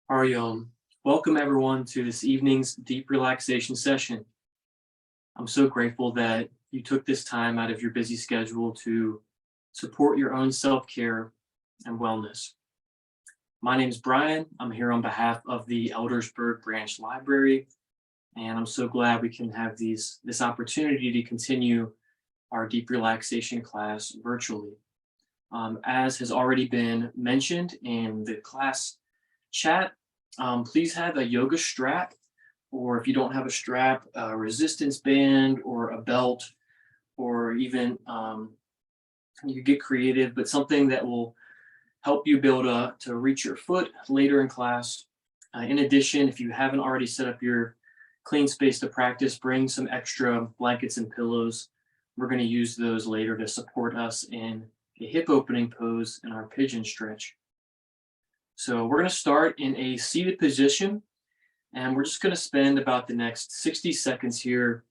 Ariom, welcome everyone to this evening's deep relaxation session. I'm so grateful that you took this time out of your busy schedule to support your own self-care and wellness. My name is Brian. I'm here on behalf of the Eldersburg Branch Library, and I'm so glad we can have this opportunity to continue our deep relaxation class virtually. As has already been mentioned in the class chat, please have a yoga strap, or if you don't have a strap, a resistance band or a belt, or even you could get creative, but something that will help you be able to reach your foot later in class. In addition, if you haven't already set up your clean space to practice, bring some extra blankets and pillows. We're going to use those later to support us in a hip opening pose in our pigeon stretch. So we're going to start in a seated position, and we're just going to spend about the next 60 seconds here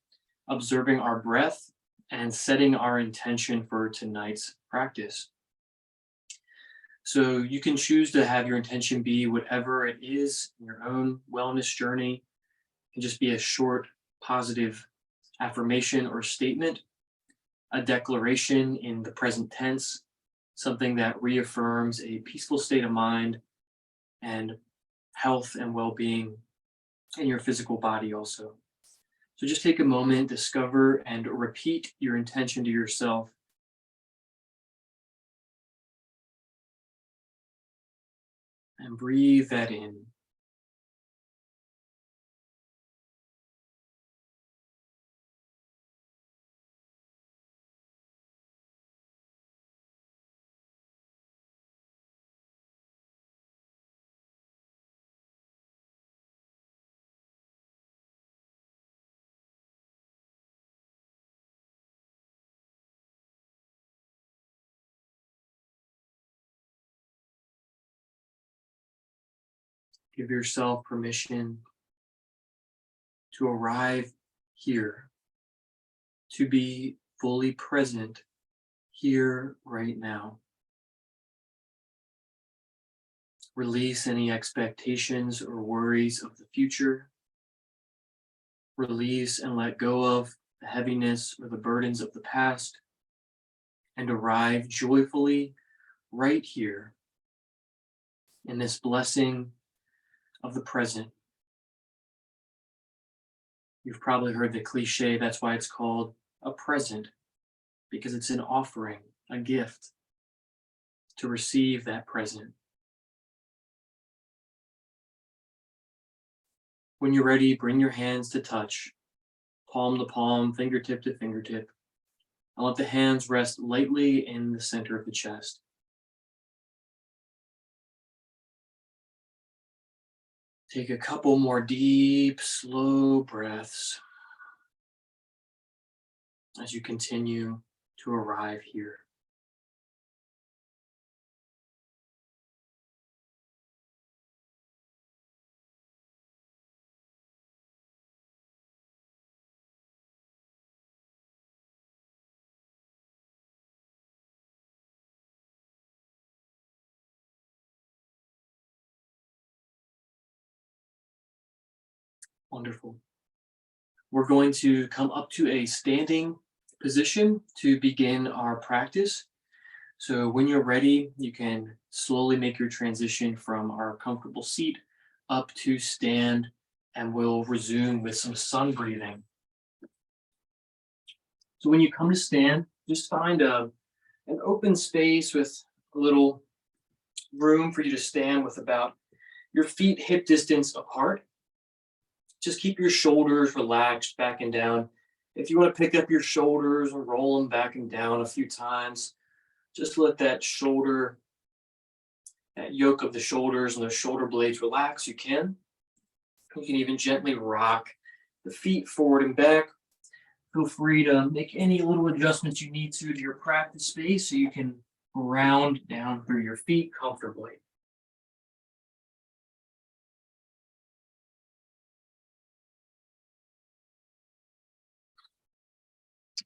observing our breath and setting our intention for tonight's practice. So you can choose to have your intention be whatever it is in your own wellness journey. It can just be a short, positive affirmation or statement, a declaration in the present tense, something that reaffirms a peaceful state of mind and health and well-being in your physical body also. So just take a moment, discover and repeat your intention to yourself. And breathe that in. Give yourself permission to arrive here, to be fully present here right now. Release any expectations or worries of the future. Release and let go of the heaviness or the burdens of the past, and arrive joyfully right here in this blessing of the present. You've probably heard the cliche, that's why it's called a present, because it's an offering, a gift to receive that present. When you're ready, bring your hands to touch, palm to palm, fingertip to fingertip, and let the hands rest lightly in the center of the chest. Take a couple more deep, slow breaths as you continue to arrive here. Wonderful. We're going to come up to a standing position to begin our practice. So when you're ready, you can slowly make your transition from our comfortable seat up to stand, and we'll resume with some sun breathing. So when you come to stand, just find an open space with a little room for you to stand with about your feet hip distance apart. Just keep your shoulders relaxed back and down. If you want to pick up your shoulders and roll them back and down a few times, just let that yoke of the shoulders and the shoulder blades relax. You can even gently rock the feet forward and back. Feel free to make any little adjustments you need to your practice space so you can round down through your feet comfortably.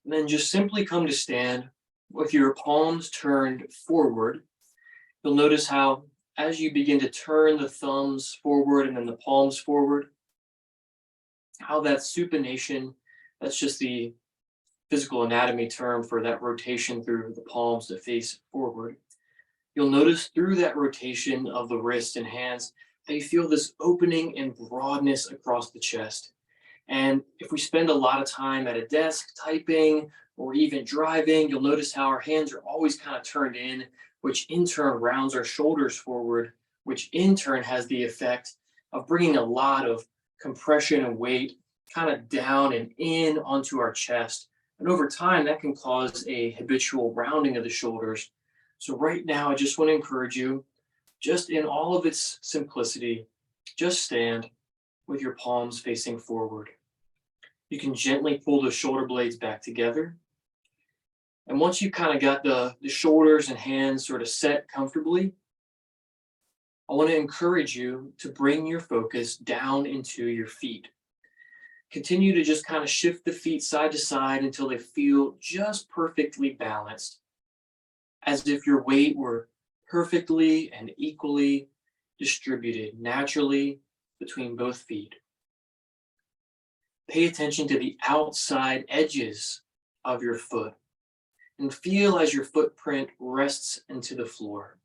And then just simply come to stand with your palms turned forward. You'll notice how as you begin to turn the thumbs forward and then the palms forward, how that supination, that's just the physical anatomy term for that rotation through the palms to face forward. You'll notice through that rotation of the wrist and hands that you feel this opening and broadness across the chest. And if we spend a lot of time at a desk typing or even driving, you'll notice how our hands are always kind of turned in, which in turn rounds our shoulders forward, which in turn has the effect of bringing a lot of compression and weight kind of down and in onto our chest. And over time, that can cause a habitual rounding of the shoulders. So right now, I just want to encourage you, just in all of its simplicity, just stand with your palms facing forward. You can gently pull the shoulder blades back together. And once you kind of got the shoulders and hands sort of set comfortably, I want to encourage you to bring your focus down into your feet. Continue to just kind of shift the feet side to side until they feel just perfectly balanced, as if your weight were perfectly and equally distributed naturally between both feet. Pay attention to the outside edges of your foot and feel as your footprint rests into the floor.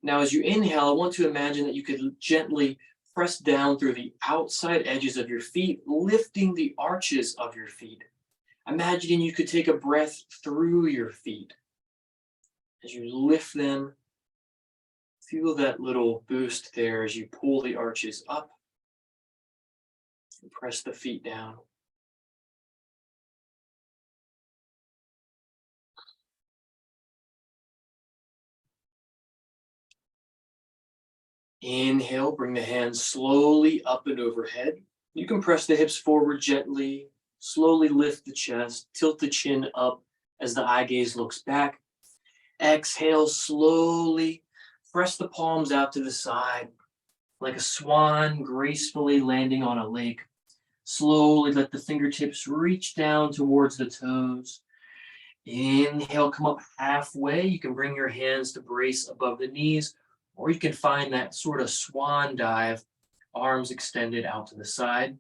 Now, as you inhale, I want to imagine that you could gently press down through the outside edges of your feet, lifting the arches of your feet. Imagining you could take a breath through your feet. As you lift them, feel that little boost there as you pull the arches up and press the feet down. Inhale, bring the hands slowly up and overhead. You can press the hips forward gently, slowly lift the chest, tilt the chin up as the eye gaze looks back. Exhale, slowly press the palms out to the side like a swan gracefully landing on a lake. Slowly let the fingertips reach down towards the toes. Inhale, come up halfway. You can bring your hands to brace above the knees, or you can find that sort of swan dive, arms extended out to the side.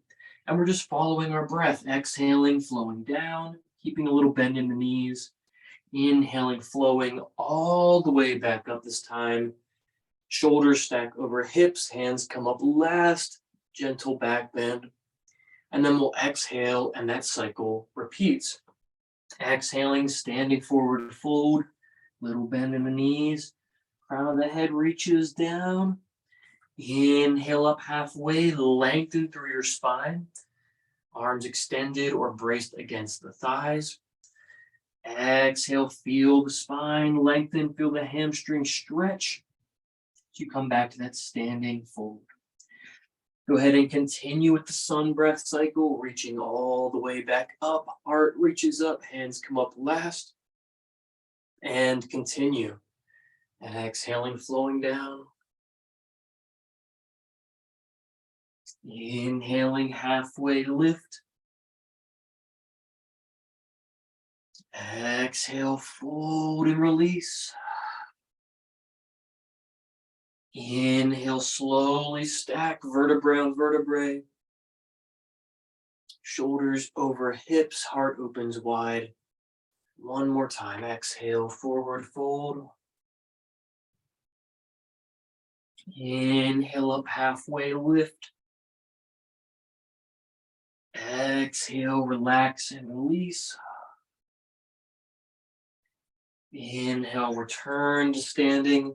And we're just following our breath, exhaling, flowing down, keeping a little bend in the knees. Inhaling, flowing all the way back up this time. Shoulders stack over hips, hands come up last, gentle back bend. And then we'll exhale, and that cycle repeats. Exhaling, standing forward fold, little bend in the knees. Crown of the head reaches down. Inhale up halfway, lengthen through your spine. Arms extended or braced against the thighs. Exhale, feel the spine lengthen, feel the hamstring stretch. As you come back to that standing fold. Go ahead and continue with the sun breath cycle, reaching all the way back up. Heart reaches up, hands come up last. And continue. And exhaling, flowing down. Inhaling, halfway lift. Exhale, fold and release. Inhale, slowly stack vertebrae on vertebrae. Shoulders over hips, heart opens wide. One more time. Exhale, forward fold. Inhale up halfway, lift. Exhale, relax and release. Inhale, return to standing.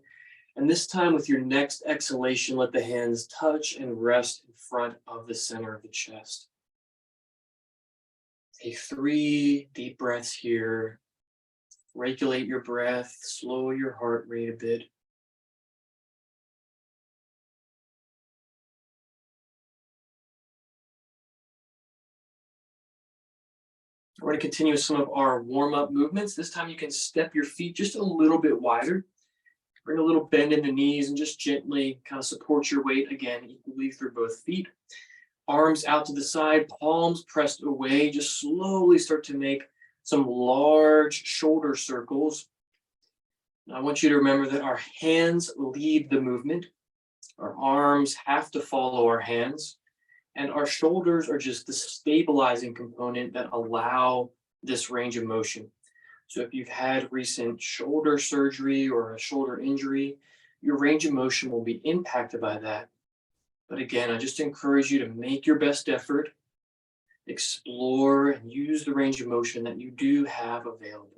And this time with your next exhalation, let the hands touch and rest in front of the center of the chest. Take 3 deep breaths here. Regulate your breath, slow your heart rate a bit. We're going to continue with some of our warm-up movements. This time you can step your feet just a little bit wider. Bring a little bend in the knees and just gently kind of support your weight again equally through both feet. Arms out to the side, palms pressed away. Just slowly start to make some large shoulder circles. I want you to remember that our hands lead the movement. Our arms have to follow our hands, and our shoulders are just the stabilizing component that allow this range of motion. So if you've had recent shoulder surgery or a shoulder injury, your range of motion will be impacted by that. But again, I just encourage you to make your best effort, explore, and use the range of motion that you do have available.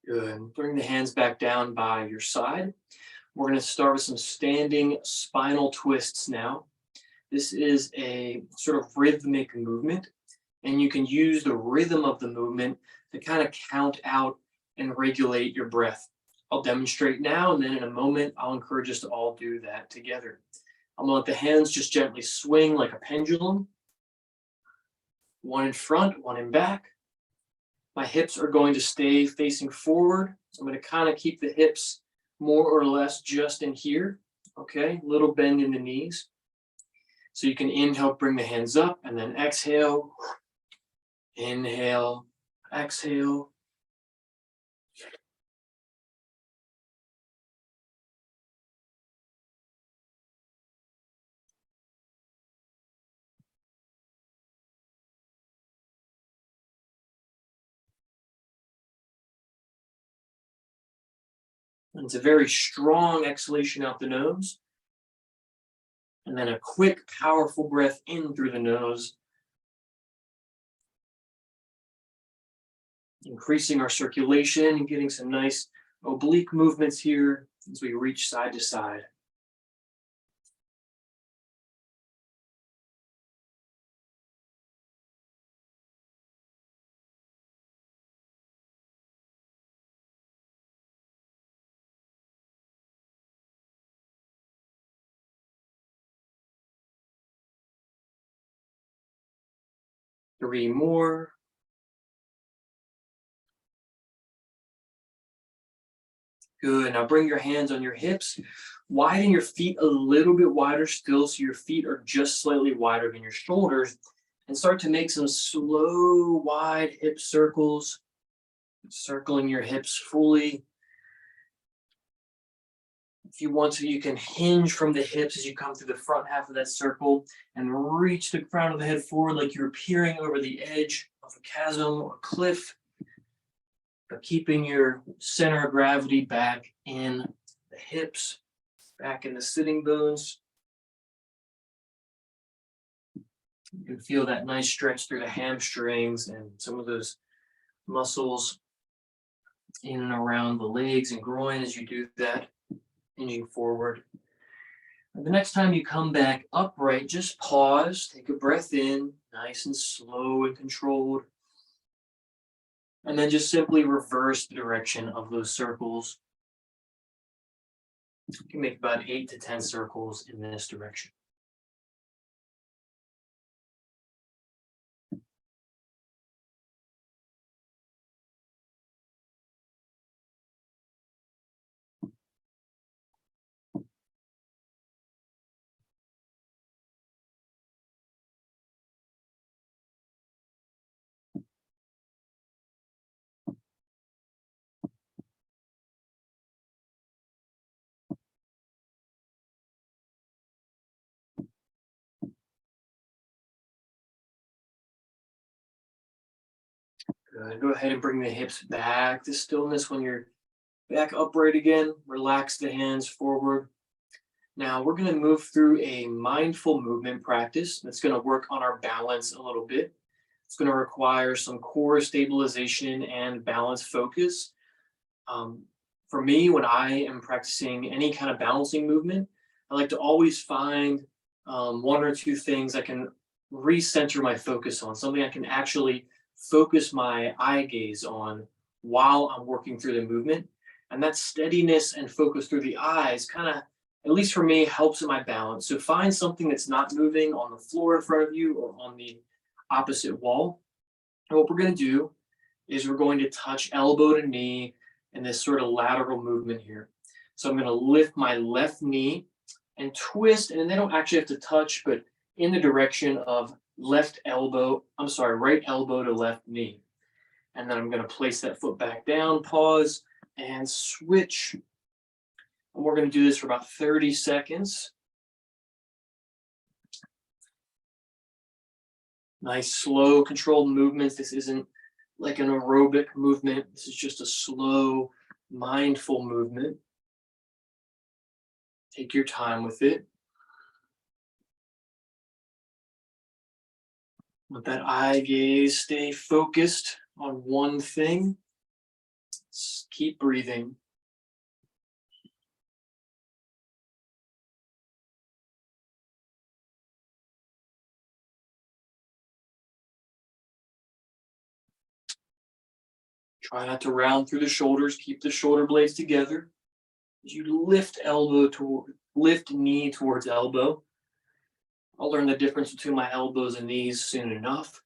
Good. Bring the hands back down by your side. We're going to start with some standing spinal twists now. This is a sort of rhythmic movement, and you can use the rhythm of the movement to kind of count out and regulate your breath. I'll demonstrate now, and then in a moment, I'll encourage us to all do that together. I'm going to let the hands just gently swing like a pendulum, one in front, one in back. My hips are going to stay facing forward. So I'm going to kind of keep the hips more or less just in here. Okay, little bend in the knees. So you can inhale, bring the hands up, and then exhale. Inhale, exhale. And it's a very strong exhalation out the nose. And then a quick, powerful breath in through the nose. Increasing our circulation and getting some nice oblique movements here as we reach side to side. Three more. Good. Now bring your hands on your hips. Widen your feet a little bit wider still, so your feet are just slightly wider than your shoulders. And start to make some slow, wide hip circles, circling your hips fully. If you want to, you can hinge from the hips as you come through the front half of that circle and reach the crown of the head forward like you're peering over the edge of a chasm or cliff, but keeping your center of gravity back in the hips, back in the sitting bones. You can feel that nice stretch through the hamstrings and some of those muscles in and around the legs and groin as you do that, hinging forward. And the next time you come back upright, just pause, take a breath in, nice and slow and controlled. And then just simply reverse the direction of those circles. You can make about 8 to 10 circles in this direction. Good. Go ahead and bring the hips back to stillness when you're back upright again. Relax the hands forward. Now we're going to move through a mindful movement practice that's going to work on our balance a little bit. It's going to require some core stabilization and balance focus. For me, when I am practicing any kind of balancing movement, I like to always find one or two things I can recenter my focus on, something I can actually focus my eye gaze on while I'm working through the movement. And that steadiness and focus through the eyes kind of, at least for me, helps in my balance. So find something that's not moving on the floor in front of you or on the opposite wall. And what we're going to do is we're going to touch elbow to knee in this sort of lateral movement here. So I'm going to lift my left knee and twist, and they don't actually have to touch, but in the direction of right elbow to left knee. And then I'm going to place that foot back down, pause, and switch. And we're going to do this for about 30 seconds. Nice, slow, controlled movements. This isn't like an aerobic movement. This is just a slow, mindful movement. Take your time with it. Let that eye gaze stay focused on one thing. Just keep breathing. Try not to round through the shoulders. Keep the shoulder blades together. As you lift knee towards elbow. I'll learn the difference between my elbows and knees soon enough.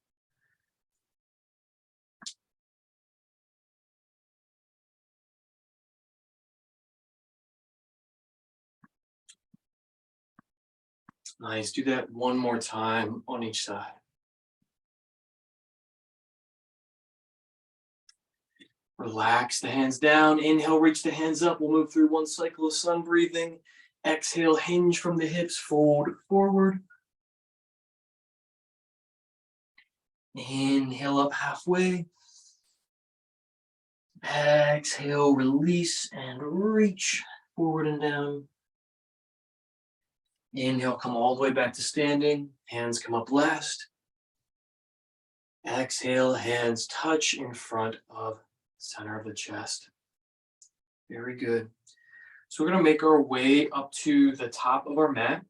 Nice. Do that one more time on each side. Relax the hands down. Inhale, reach the hands up. We'll move through one cycle of sun breathing. Exhale, hinge from the hips, fold forward. Inhale up halfway. Exhale, release and reach forward and down. Inhale, come all the way back to standing. Hands come up last. Exhale, hands touch in front of the center of the chest. Very good. So we're going to make our way up to the top of our mat,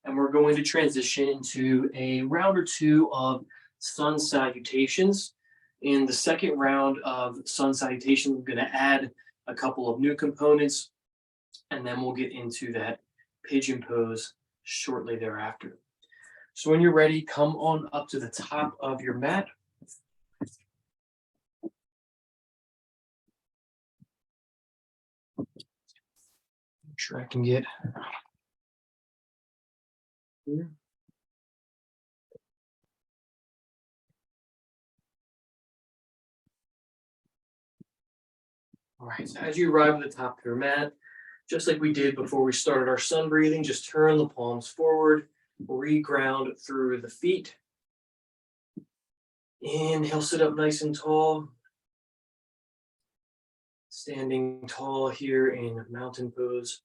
and we're going to transition into a round or two of sun salutations. In the second round of sun salutations, we're going to add a couple of new components, and then we'll get into that pigeon pose shortly thereafter. So when you're ready, come on up to the top of your mat. Make sure I can get here. All right, so as you arrive at the top of your mat, just like we did before we started our sun breathing, just turn the palms forward, re-ground through the feet. Inhale, sit up nice and tall. Standing tall here in mountain pose.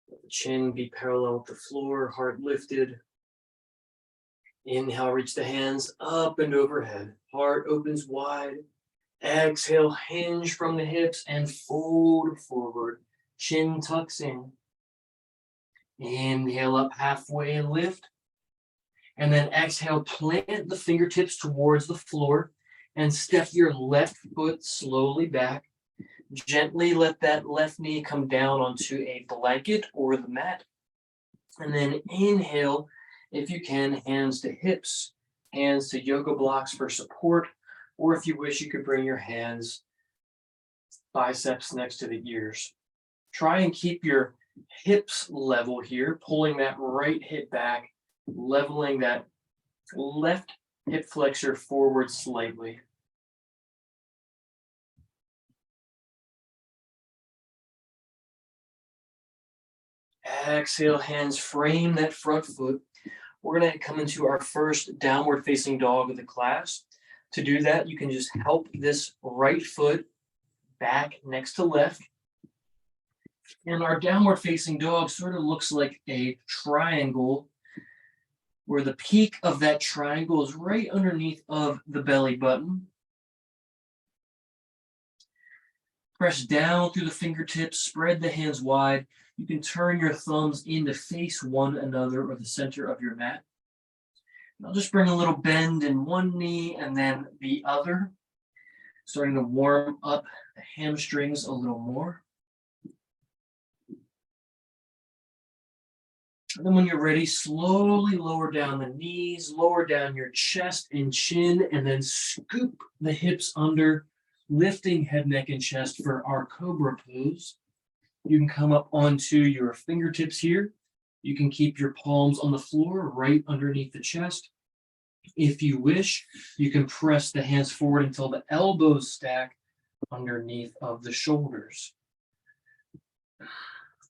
Let the chin be parallel with the floor, heart lifted. Inhale, reach the hands up and overhead. Heart opens wide. Exhale, hinge from the hips and fold forward. Chin tucks in. Inhale up halfway and lift. And then exhale, plant the fingertips towards the floor and step your left foot slowly back. Gently let that left knee come down onto a blanket or the mat. And then inhale, if you can, hands to hips, hands to yoga blocks for support. Or if you wish, you could bring your hands, biceps next to the ears. Try and keep your hips level here, pulling that right hip back, leveling that left hip flexor forward slightly. Exhale, hands frame that front foot. We're going to come into our first downward facing dog of the class. To do that, you can just help this right foot back next to left. And our downward facing dog sort of looks like a triangle where the peak of that triangle is right underneath of the belly button. Press down through the fingertips, spread the hands wide. You can turn your thumbs in to face one another or the center of your mat. And I'll just bring a little bend in one knee and then the other, starting to warm up the hamstrings a little more. Then when you're ready, slowly lower down the knees, lower down your chest and chin, and then scoop the hips under, lifting head, neck, and chest for our cobra pose. You can come up onto your fingertips here. You can keep your palms on the floor right underneath the chest. If you wish, you can press the hands forward until the elbows stack underneath of the shoulders.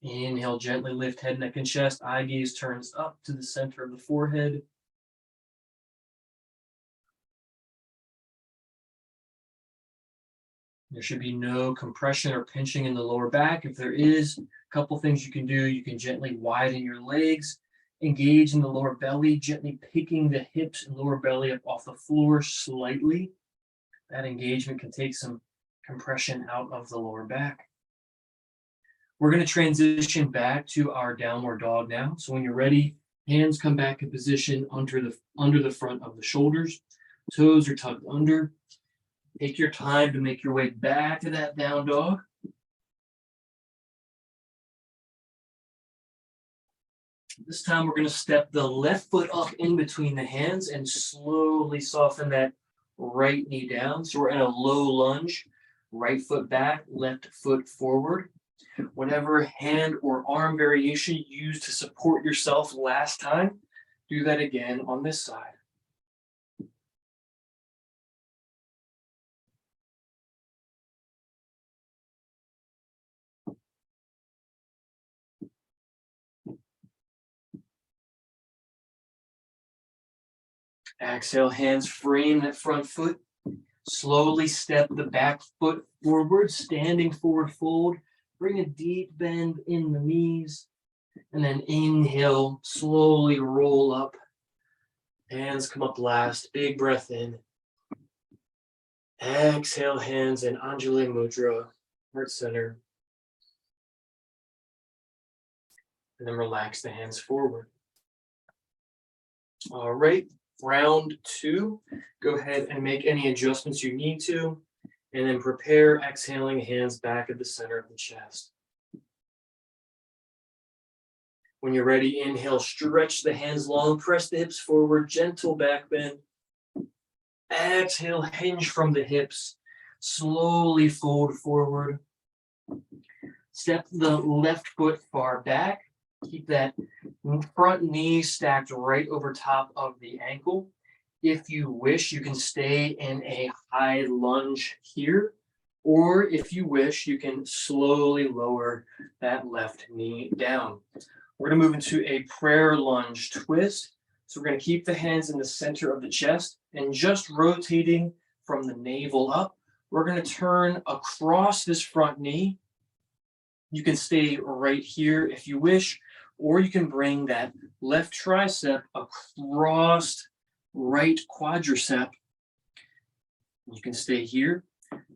Inhale, gently lift head, neck, and chest. Eye gaze turns up to the center of the forehead. There should be no compression or pinching in the lower back. If there is, a couple things you can do. You can gently widen your legs, engage in the lower belly, gently picking the hips and lower belly up off the floor slightly. That engagement can take some compression out of the lower back. We're going to transition back to our downward dog now. So when you're ready, hands come back in position under the front of the shoulders. Toes are tucked under. Take your time to make your way back to that down dog. This time we're going to step the left foot up in between the hands and slowly soften that right knee down. So we're in a low lunge, right foot back, left foot forward. Whatever hand or arm variation you used to support yourself last time, do that again on this side. Exhale, hands frame that front foot. Slowly step the back foot forward, standing forward fold. Bring a deep bend in the knees. And then inhale, slowly roll up. Hands come up last. Big breath in. Exhale, hands in Anjali Mudra, heart center. And then relax the hands forward. All right, round two. Go ahead and make any adjustments you need to. And then prepare, exhaling, hands back at the center of the chest. When you're ready, inhale, stretch the hands long, press the hips forward, gentle back bend. Exhale, hinge from the hips, slowly fold forward. Step the left foot far back. Keep that front knee stacked right over top of the ankle. If you wish, you can stay in a high lunge here, or if you wish, you can slowly lower that left knee down. We're going to move into a prayer lunge twist. So we're going to keep the hands in the center of the chest and just rotating from the navel up. We're going to turn across this front knee. You can stay right here if you wish, or you can bring that left tricep across right quadricep. You can stay here.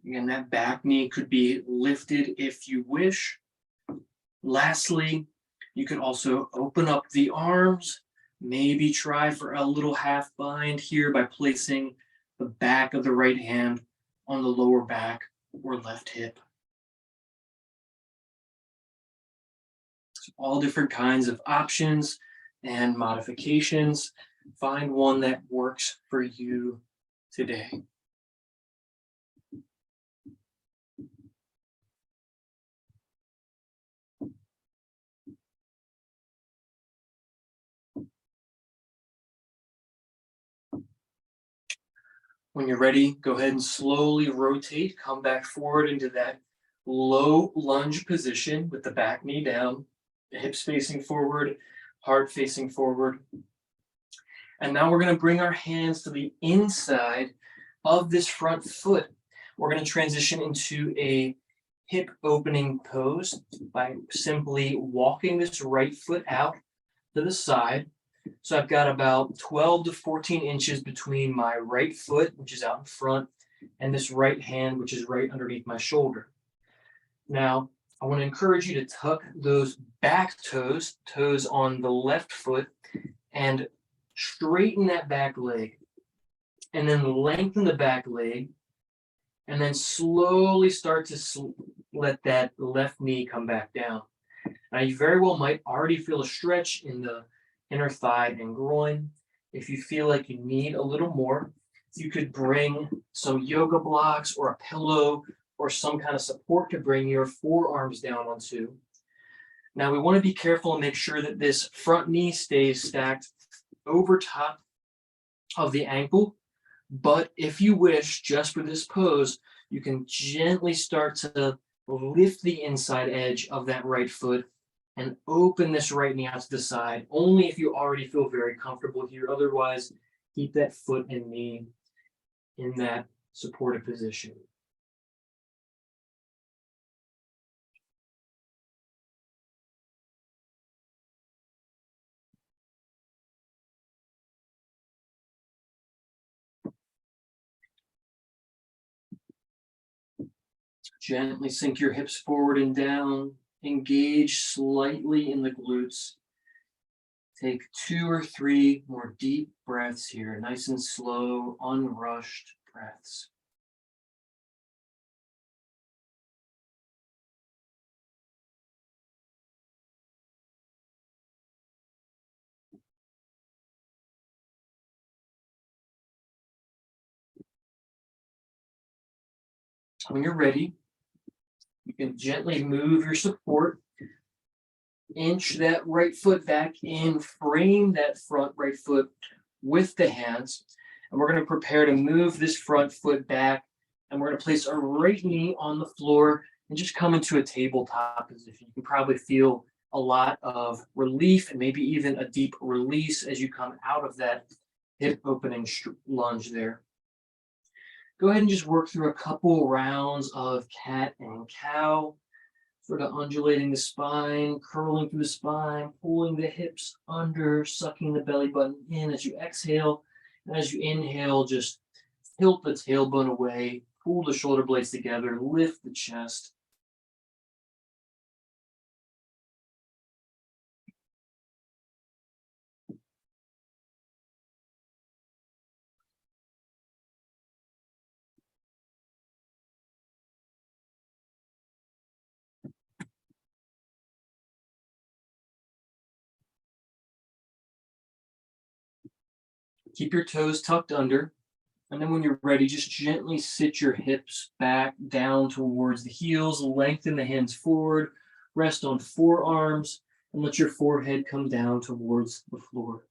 Again, that back knee could be lifted if you wish. Lastly, you can also open up the arms. Maybe try for a little half bind here by placing the back of the right hand on the lower back or left hip. So all different kinds of options and modifications. Find one that works for you today. When you're ready, go ahead and slowly rotate, come back forward into that low lunge position with the back knee down, the hips facing forward, heart facing forward. And now we're going to bring our hands to the inside of this front foot. We're going to transition into a hip opening pose by simply walking this right foot out to the side. So I've got about 12 to 14 inches between my right foot, which is out in front, and this right hand, which is right underneath my shoulder. Now, I want to encourage you to tuck those back toes on the left foot, and straighten that back leg. And then lengthen the back leg, and then slowly start to let that left knee come back down. Now, you very well might already feel a stretch in the inner thigh and groin. If you feel like you need a little more, you could bring some yoga blocks or a pillow or some kind of support to bring your forearms down onto. Now, we want to be careful and make sure that this front knee stays stacked over top of the ankle. But if you wish, just for this pose, you can gently start to lift the inside edge of that right foot and open this right knee out to the side, only if you already feel very comfortable here. Otherwise, keep that foot and knee in that supportive position. Gently sink your hips forward and down. Engage slightly in the glutes. Take 2 or 3 more deep breaths here, nice and slow, unrushed breaths. When you're ready, you can gently move your support, inch that right foot back in, frame that front right foot with the hands, and we're going to prepare to move this front foot back, and we're going to place our right knee on the floor and just come into a tabletop position. You can probably feel a lot of relief and maybe even a deep release as you come out of that hip opening lunge there. Go ahead and just work through a couple rounds of cat and cow, sort of undulating the spine, curling through the spine, pulling the hips under, sucking the belly button in as you exhale. And as you inhale, just tilt the tailbone away, pull the shoulder blades together, lift the chest. Keep your toes tucked under. And then when you're ready, just gently sit your hips back down towards the heels, lengthen the hands forward, rest on forearms, and let your forehead come down towards the floor.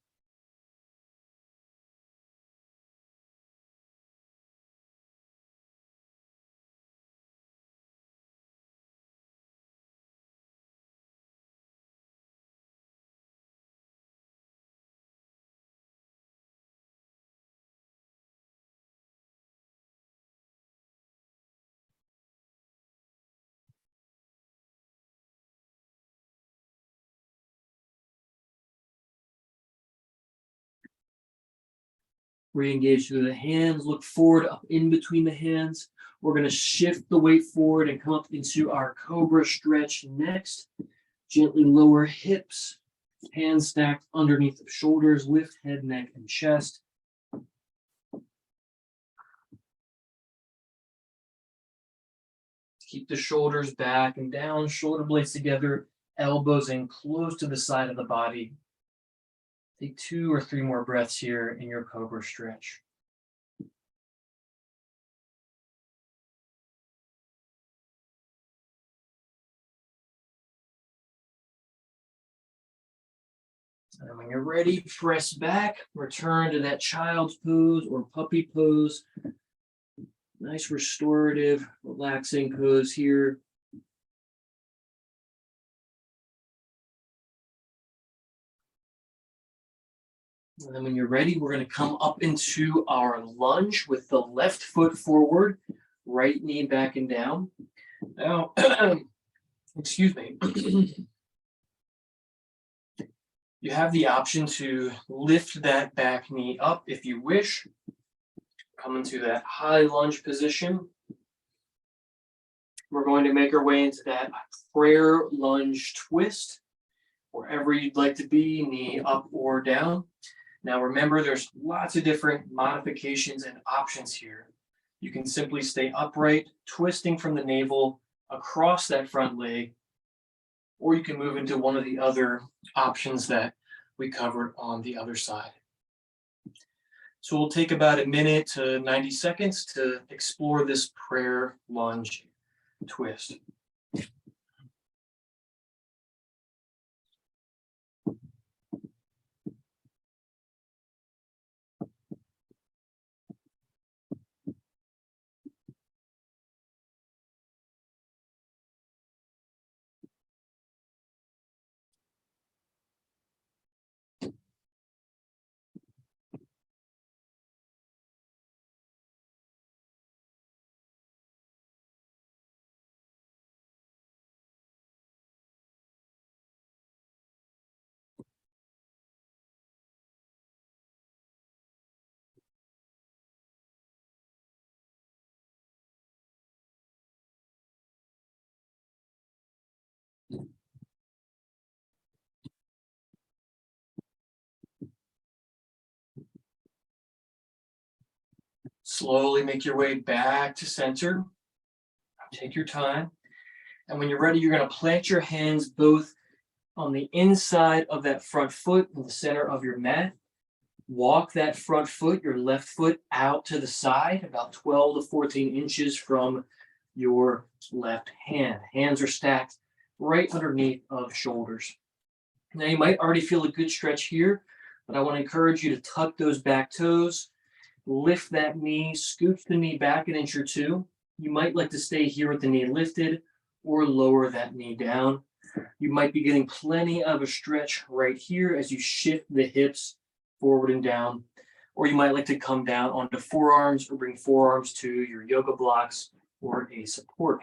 Re-engage through the hands, look forward up in between the hands. We're going to shift the weight forward and come up into our cobra stretch next. Gently lower hips, hands stacked underneath the shoulders, lift head, neck, and chest. Keep the shoulders back and down, shoulder blades together, elbows in close to the side of the body. Take 2 or 3 more breaths here in your cobra stretch. And when you're ready, press back, return to that child's pose or puppy pose. Nice restorative, relaxing pose here. And then when you're ready, we're going to come up into our lunge with the left foot forward, right knee back and down. Now, excuse me. You have the option to lift that back knee up if you wish. Come into that high lunge position. We're going to make our way into that prayer lunge twist. Wherever you'd like to be, knee up or down. Now remember, there's lots of different modifications and options here. You can simply stay upright, twisting from the navel across that front leg, or you can move into one of the other options that we covered on the other side. So we'll take about a minute to 90 seconds to explore this prayer lunge twist. Slowly make your way back to center. Take your time. And when you're ready, you're going to plant your hands both on the inside of that front foot in the center of your mat. Walk that front foot, your left foot, out to the side, about 12 to 14 inches from your left hand. Hands are stacked right underneath of shoulders. Now, you might already feel a good stretch here, but I want to encourage you to tuck those back toes, lift that knee, scooch the knee back an inch or two. You might like to stay here with the knee lifted or lower that knee down. You might be getting plenty of a stretch right here as you shift the hips forward and down, or you might like to come down onto forearms or bring forearms to your yoga blocks or a support.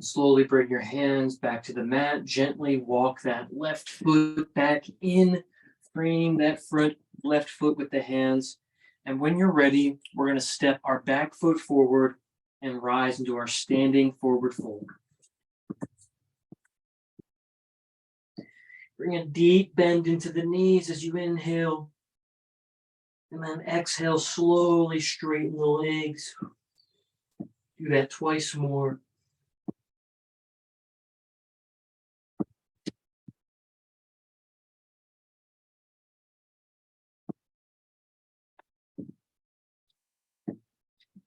Slowly bring your hands back to the mat. Gently walk that left foot back in. Frame that front left foot with the hands. And when you're ready, we're going to step our back foot forward and rise into our standing forward fold. Bring a deep bend into the knees as you inhale. And then exhale, slowly straighten the legs. Do that twice more.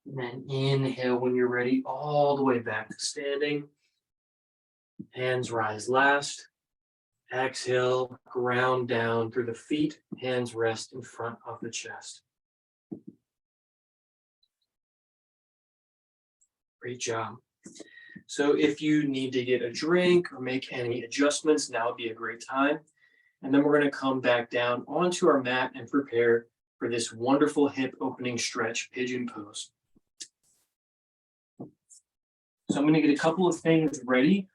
And then inhale when you're ready, all the way back to standing. Hands rise last. Exhale, ground down through the feet. Hands rest in front of the chest. Great job. So if you need to get a drink or make any adjustments, now would be a great time. And then we're going to come back down onto our mat and prepare for this wonderful hip opening stretch, pigeon pose. So I'm going to get a couple of things ready.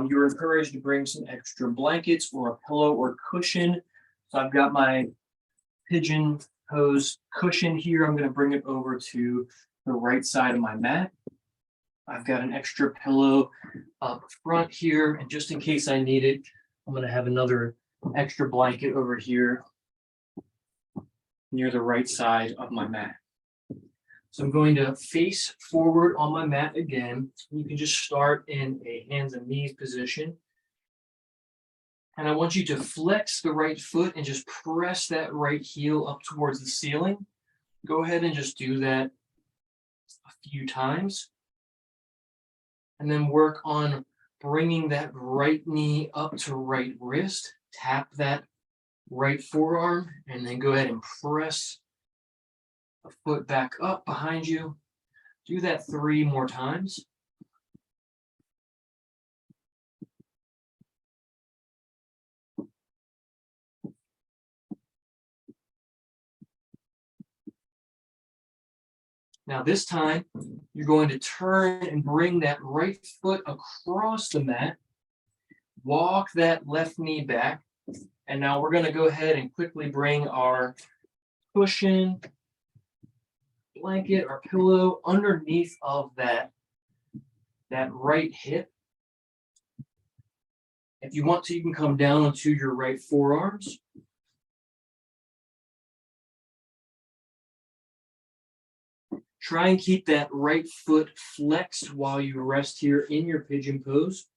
You're encouraged to bring some extra blankets or a pillow or cushion. So I've got my pigeon pose cushion here. I'm going to bring it over to the right side of my mat. I've got an extra pillow up front here, and just in case I need it, I'm going to have another extra blanket over here near the right side of my mat. So I'm going to face forward on my mat again. You can just start in a hands and knees position. And I want you to flex the right foot and just press that right heel up towards the ceiling. Go ahead and just do that a few times. And then work on bringing that right knee up to right wrist. tap that right forearm and then go ahead and press the foot back up behind you. Do that 3 more times. Now this time, you're going to turn and bring that right foot across the mat. Walk that left knee back. And now we're going to go ahead and quickly bring our cushion, blanket, or pillow underneath of that right hip. If you want to, you can come down onto your right forearms. Try and keep that right foot flexed while you rest here in your pigeon pose.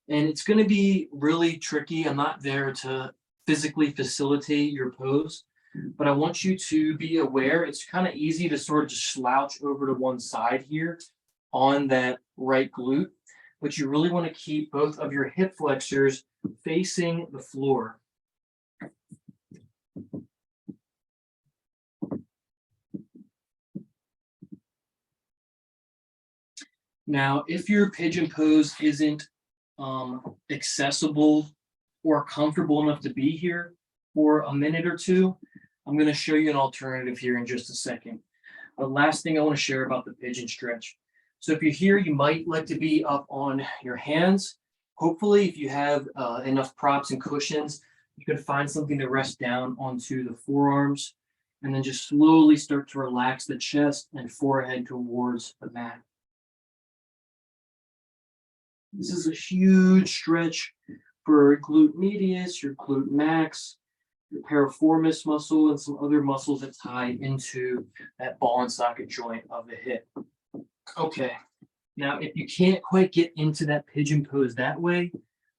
And it's going to be really tricky. I'm not there to physically facilitate your pose, but I want you to be aware. It's kind of easy to sort of just slouch over to one side here on that right glute, but you really want to keep both of your hip flexors facing the floor. Now, if your pigeon pose isn't accessible or comfortable enough to be here for a minute or two, I'm going to show you an alternative here in just a second. The last thing I want to share about the pigeon stretch. So if you're here, you might like to be up on your hands. Hopefully, if you have enough props and cushions, you can find something to rest down onto the forearms, and then just slowly start to relax the chest and forehead towards the mat. This is a huge stretch for glute medius, your glute max, your piriformis muscle, and some other muscles that tie into that ball and socket joint of the hip. Okay, now if you can't quite get into that pigeon pose that way,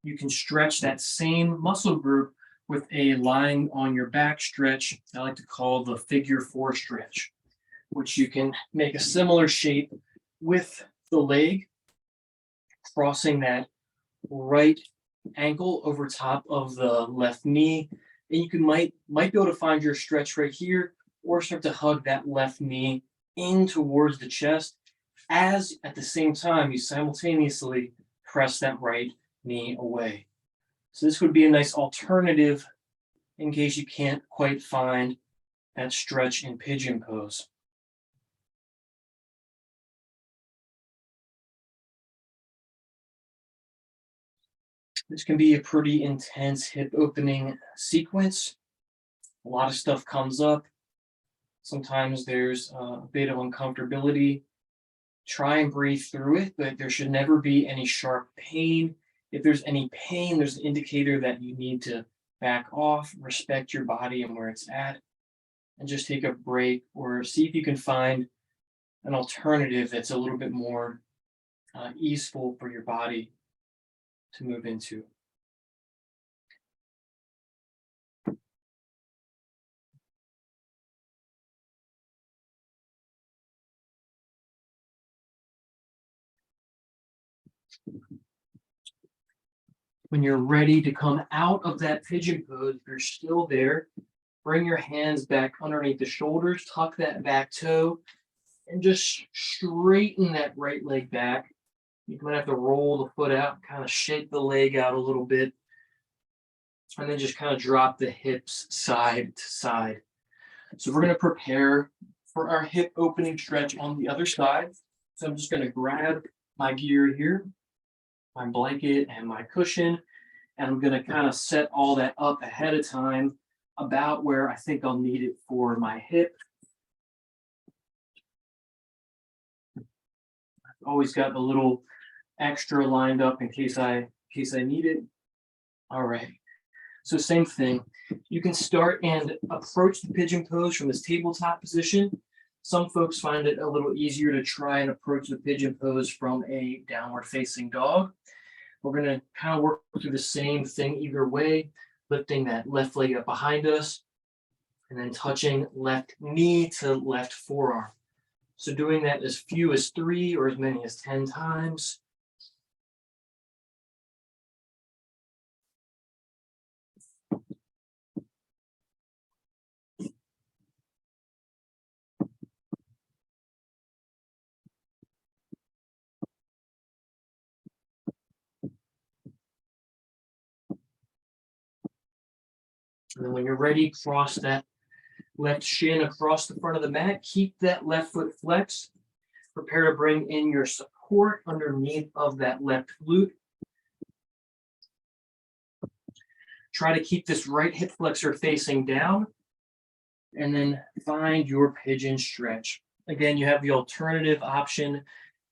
you can stretch that same muscle group with a lying on your back stretch I like to call the figure 4 stretch, which you can make a similar shape with the leg, crossing that right ankle over top of the left knee. And you might be able to find your stretch right here, or start to hug that left knee in towards the chest, as at the same time you simultaneously press that right knee away. So this would be a nice alternative in case you can't quite find that stretch in pigeon pose. This can be a pretty intense hip opening sequence. A lot of stuff comes up. Sometimes there's a bit of uncomfortability. Try and breathe through it, but there should never be any sharp pain. If there's any pain, there's an indicator that you need to back off, respect your body and where it's at, and just take a break, or see if you can find an alternative that's a little bit more easeful for your body to move into. When you're ready to come out of that pigeon pose, if you're still there, bring your hands back underneath the shoulders, tuck that back toe, and just straighten that right leg back. You might have to roll the foot out, kind of shake the leg out a little bit, and then just kind of drop the hips side to side. So we're going to prepare for our hip opening stretch on the other side. So I'm just going to grab my gear here, my blanket and my cushion, and I'm going to kind of set all that up ahead of time about where I think I'll need it for my hip. I've always got a little extra lined up in case I need it. All right. So same thing. You can start and approach the pigeon pose from this tabletop position. Some folks find it a little easier to try and approach the pigeon pose from a downward facing dog. We're going to kind of work through the same thing either way, lifting that left leg up behind us and then touching left knee to left forearm. So doing that as few as 3 or as many as 10 times. And then when you're ready, cross that left shin across the front of the mat. Keep that left foot flexed. Prepare to bring in your support underneath of that left glute. Try to keep this right hip flexor facing down. And then find your pigeon stretch. Again, you have the alternative option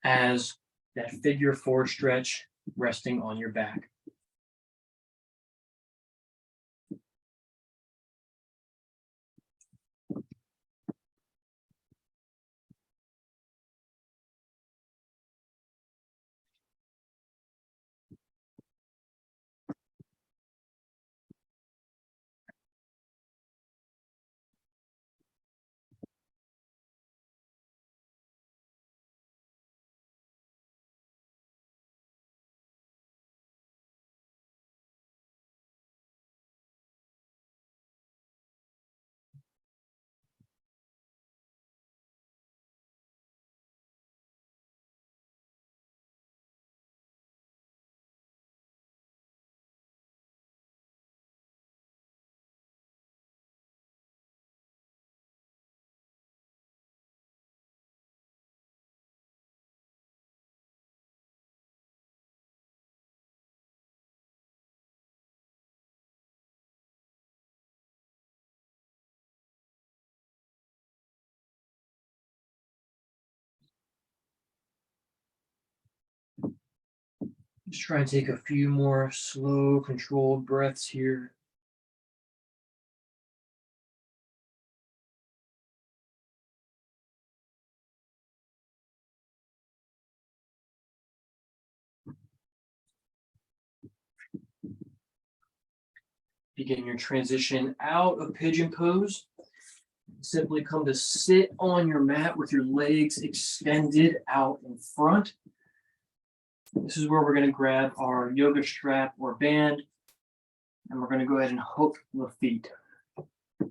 as that figure four stretch resting on your back. Just try and take a few more slow, controlled breaths here. Begin your transition out of pigeon pose. Simply come to sit on your mat with your legs extended out in front. This is where we're going to grab our yoga strap or band, and we're going to go ahead and hook the feet. So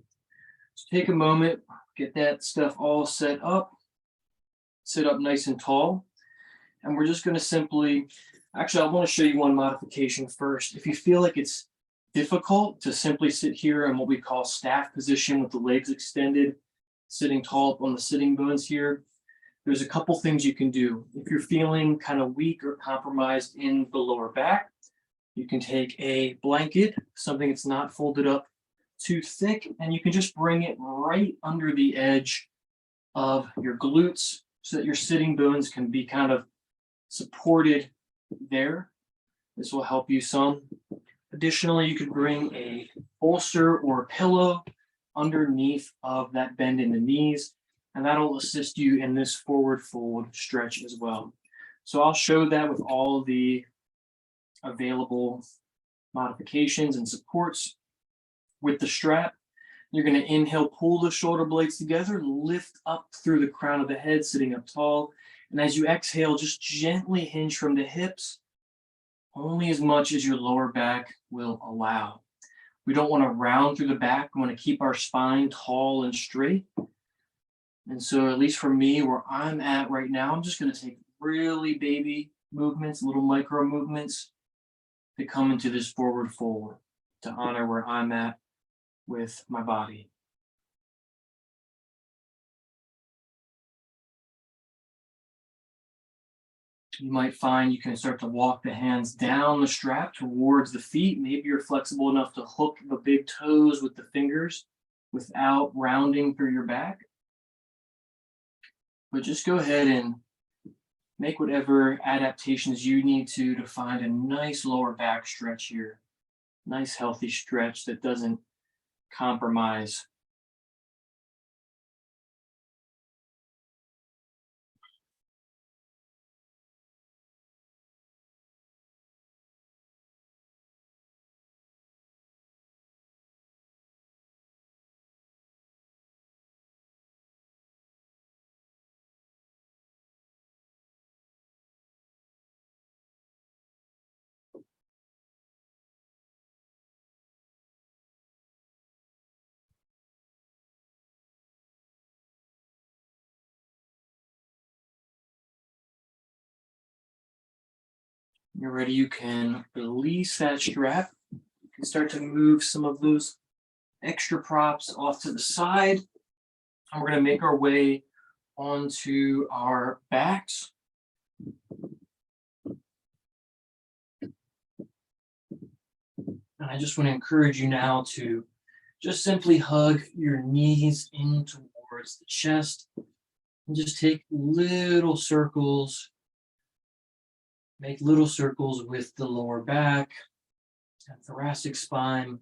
take a moment, get that stuff all set up. Sit up nice and tall. And we're just going to simply, actually, I want to show you one modification first. If you feel like it's difficult to simply sit here in what we call staff position with the legs extended, sitting tall up on the sitting bones here, there's a couple things you can do. If you're feeling kind of weak or compromised in the lower back, you can take a blanket, something that's not folded up too thick, and you can just bring it right under the edge of your glutes so that your sitting bones can be kind of supported there. This will help you some. Additionally, you could bring a bolster or a pillow underneath of that bend in the knees, and that'll assist you in this forward fold stretch as well. So I'll show that with all the available modifications and supports. With the strap, you're going to inhale, pull the shoulder blades together, lift up through the crown of the head, sitting up tall. And as you exhale, just gently hinge from the hips, only as much as your lower back will allow. We don't want to round through the back. We want to keep our spine tall and straight. And so, at least for me, where I'm at right now, I'm just going to take really baby movements, little micro movements to come into this forward fold to honor where I'm at with my body. You might find you can start to walk the hands down the strap towards the feet. Maybe you're flexible enough to hook the big toes with the fingers without rounding through your back. But just go ahead and make whatever adaptations you need to find a nice lower back stretch here. Nice healthy stretch that doesn't compromise. You're ready, you can release that strap. You can start to move some of those extra props off to the side. And we're going to make our way onto our backs. And I just want to encourage you now to just simply hug your knees in towards the chest and just take little circles. Make little circles with the lower back and thoracic spine.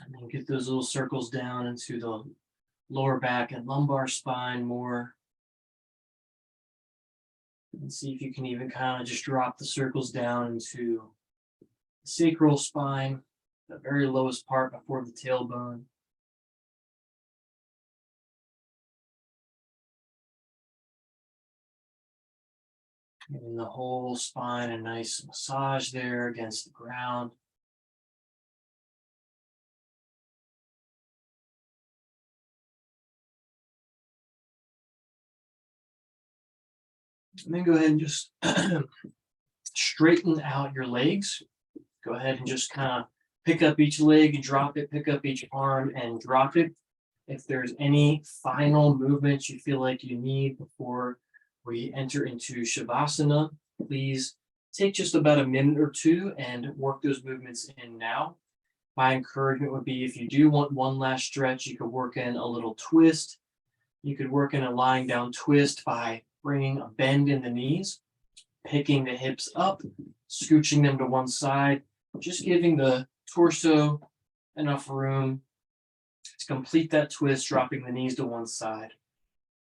And then get those little circles down into the lower back and lumbar spine more. And see if you can even kind of just drop the circles down into the sacral spine, the very lowest part before the tailbone. Giving the whole spine a nice massage there against the ground. And then go ahead and just straighten out your legs. Go ahead and just kind of pick up each leg and drop it, pick up each arm and drop it. If there's any final movements you feel like you need before we enter into Shavasana, please take just about a minute or two and work those movements in now. My encouragement would be if you do want one last stretch, you could work in a little twist. You could work in a lying down twist by bringing a bend in the knees, picking the hips up, scooching them to one side, just giving the torso enough room to complete that twist, dropping the knees to one side.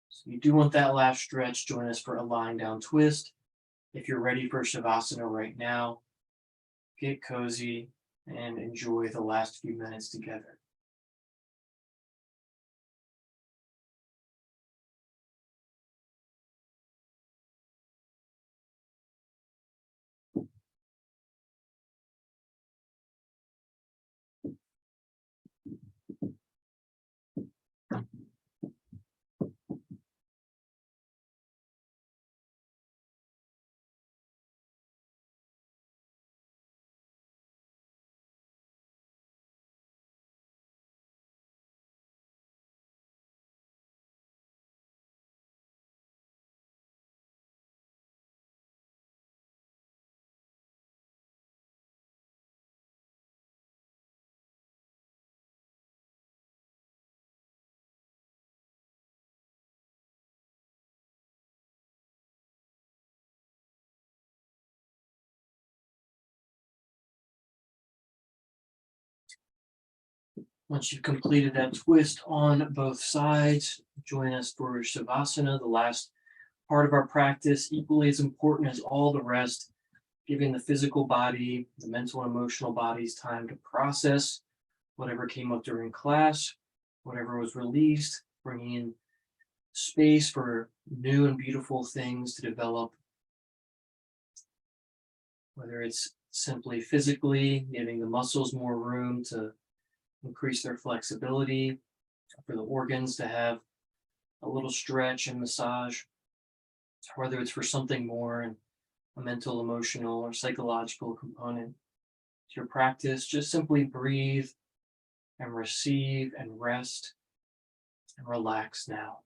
So you do want that last stretch, join us for a lying down twist. If you're ready for Shavasana right now, get cozy and enjoy the last few minutes together. Once you've completed that twist on both sides, join us for Shavasana, the last part of our practice, equally as important as all the rest, giving the physical body, the mental and emotional bodies time to process whatever came up during class, whatever was released, bringing in space for new and beautiful things to develop, whether it's simply physically, giving the muscles more room to increase their flexibility, for the organs to have a little stretch and massage, whether it's for something more and a mental, emotional, or psychological component to your practice. Just simply breathe and receive and rest and relax now.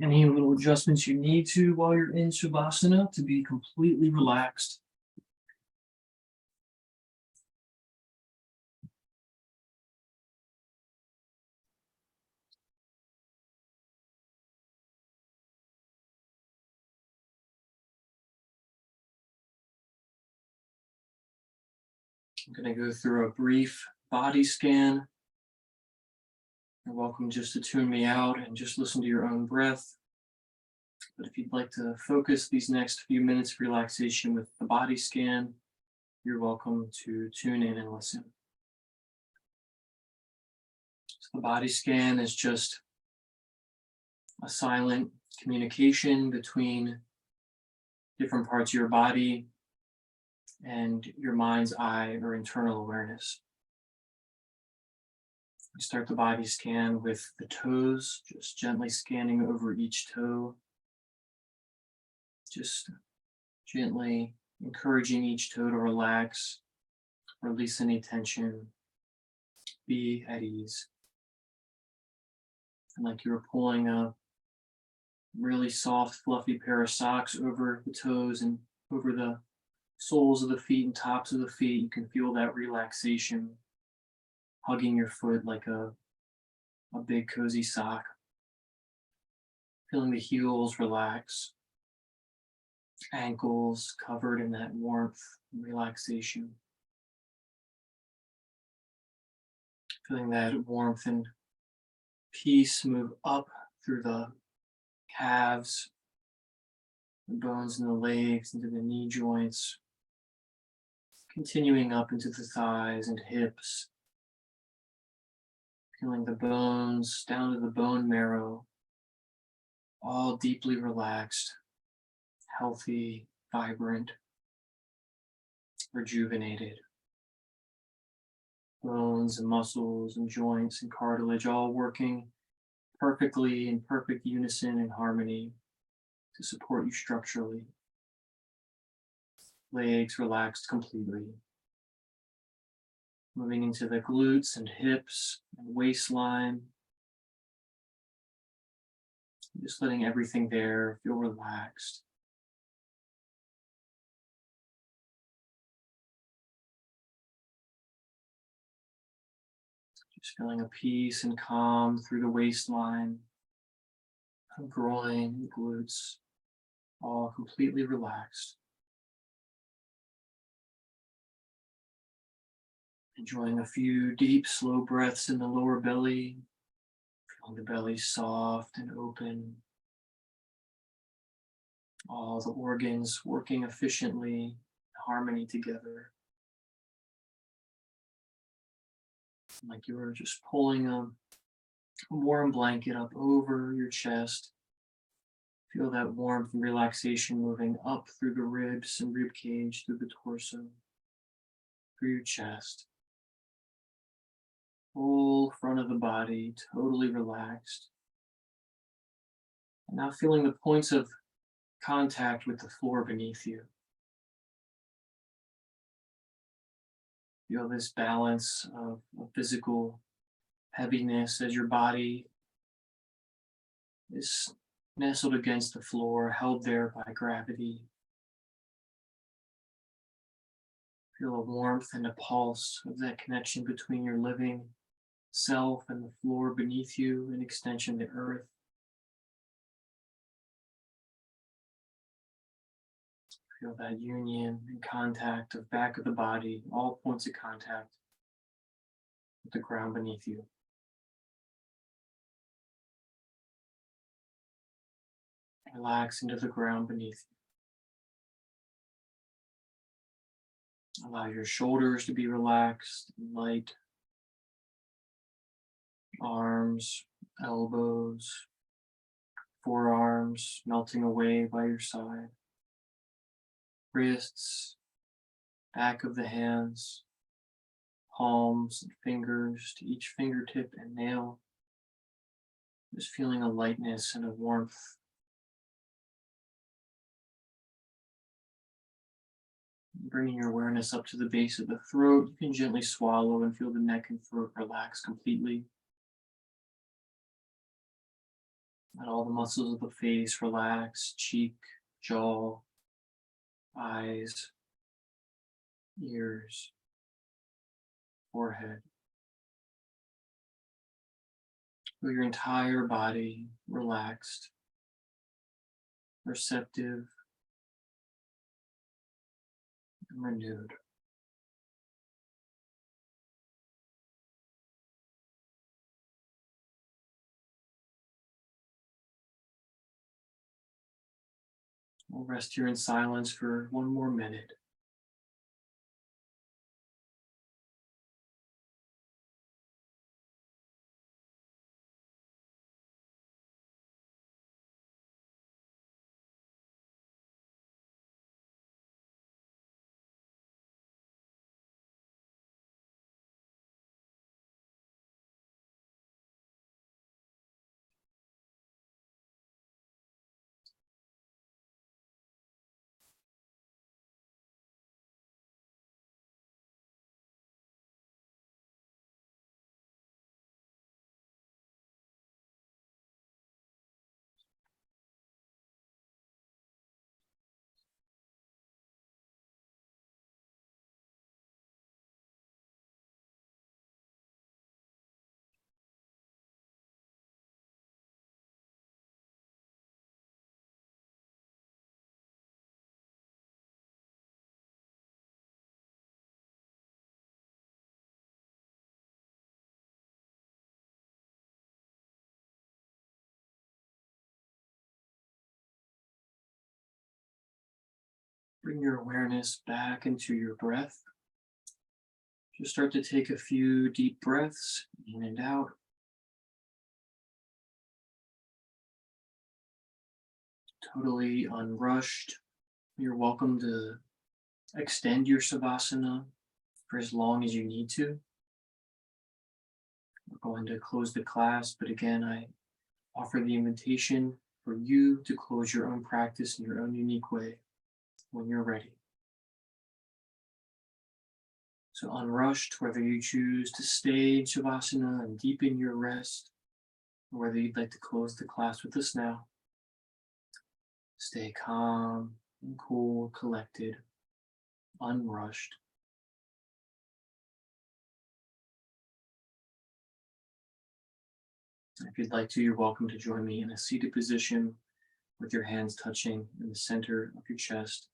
Any little adjustments you need to while you're in Shavasana to be completely relaxed. I'm going to go through a brief body scan. You're welcome just to tune me out and just listen to your own breath. But if you'd like to focus these next few minutes of relaxation with the body scan, you're welcome to tune in and listen. So the body scan is just a silent communication between different parts of your body, and your mind's eye or internal awareness. We start the body scan with the toes, just gently scanning over each toe, just gently encouraging each toe to relax, release any tension, be at ease. And like you were pulling a really soft, fluffy pair of socks over the toes and over the soles of the feet and tops of the feet, you can feel that relaxation hugging your foot like a big cozy sock. Feeling the heels relax, ankles covered in that warmth and relaxation. Feeling that warmth and peace move up through the calves, the bones in the legs, into the knee joints, continuing up into the thighs and hips, feeling the bones down to the bone marrow, all deeply relaxed, healthy, vibrant, rejuvenated. Bones and muscles and joints and cartilage all working perfectly in perfect unison and harmony to support you structurally. Legs relaxed completely. Moving into the glutes and hips and waistline. Just letting everything there feel relaxed. Just feeling a peace and calm through the waistline, groin, glutes, all completely relaxed. Enjoying a few deep, slow breaths in the lower belly, feeling the belly soft and open. All the organs working efficiently, in harmony together. Like you were just pulling a warm blanket up over your chest. Feel that warmth and relaxation moving up through the ribs and rib cage, through the torso, through your chest. Whole front of the body totally relaxed. And now feeling the points of contact with the floor beneath you. Feel this balance of physical heaviness as your body is nestled against the floor, held there by gravity. Feel a warmth and a pulse of that connection between your living self and the floor beneath you, an extension to earth. Feel that union and contact of back of the body, all points of contact with the ground beneath you. Relax into the ground beneath you. Allow your shoulders to be relaxed and light. Arms, elbows, forearms melting away by your side. Wrists, back of the hands, palms and fingers to each fingertip and nail. Just feeling a lightness and a warmth. Bringing your awareness up to the base of the throat, you can gently swallow and feel the neck and throat relax completely. Let all the muscles of the face relax, cheek, jaw, eyes, ears, forehead. Feel your entire body relaxed, receptive, and renewed. We'll rest here in silence for one more minute. Bring your awareness back into your breath. Just start to take a few deep breaths in and out. Totally unrushed. You're welcome to extend your savasana for as long as you need to. We're going to close the class, but again, I offer the invitation for you to close your own practice in your own unique way when you're ready. So unrushed, whether you choose to stay in Shavasana and deepen your rest, or whether you'd like to close the class with us now, stay calm and cool, collected, unrushed. If you'd like to, you're welcome to join me in a seated position with your hands touching in the center of your chest,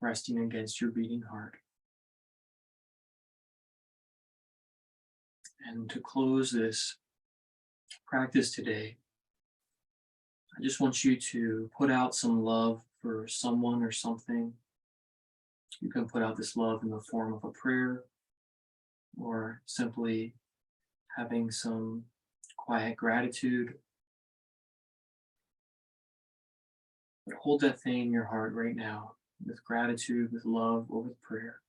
resting against your beating heart. And to close this practice today, I just want you to put out some love for someone or something. You can put out this love in the form of a prayer or simply having some quiet gratitude. But hold that thing in your heart right now with gratitude, with love, or with prayer.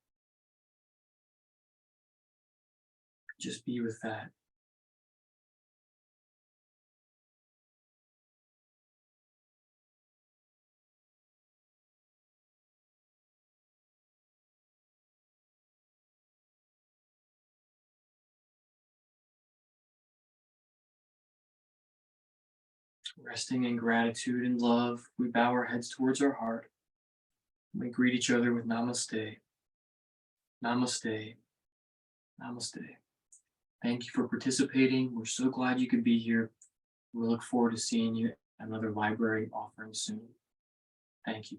Just be with that. Resting in gratitude and love, we bow our heads towards our heart. We greet each other with namaste. Namaste. Namaste. Thank you for participating. We're so glad you could be here. We look forward to seeing you at another library offering soon. Thank you.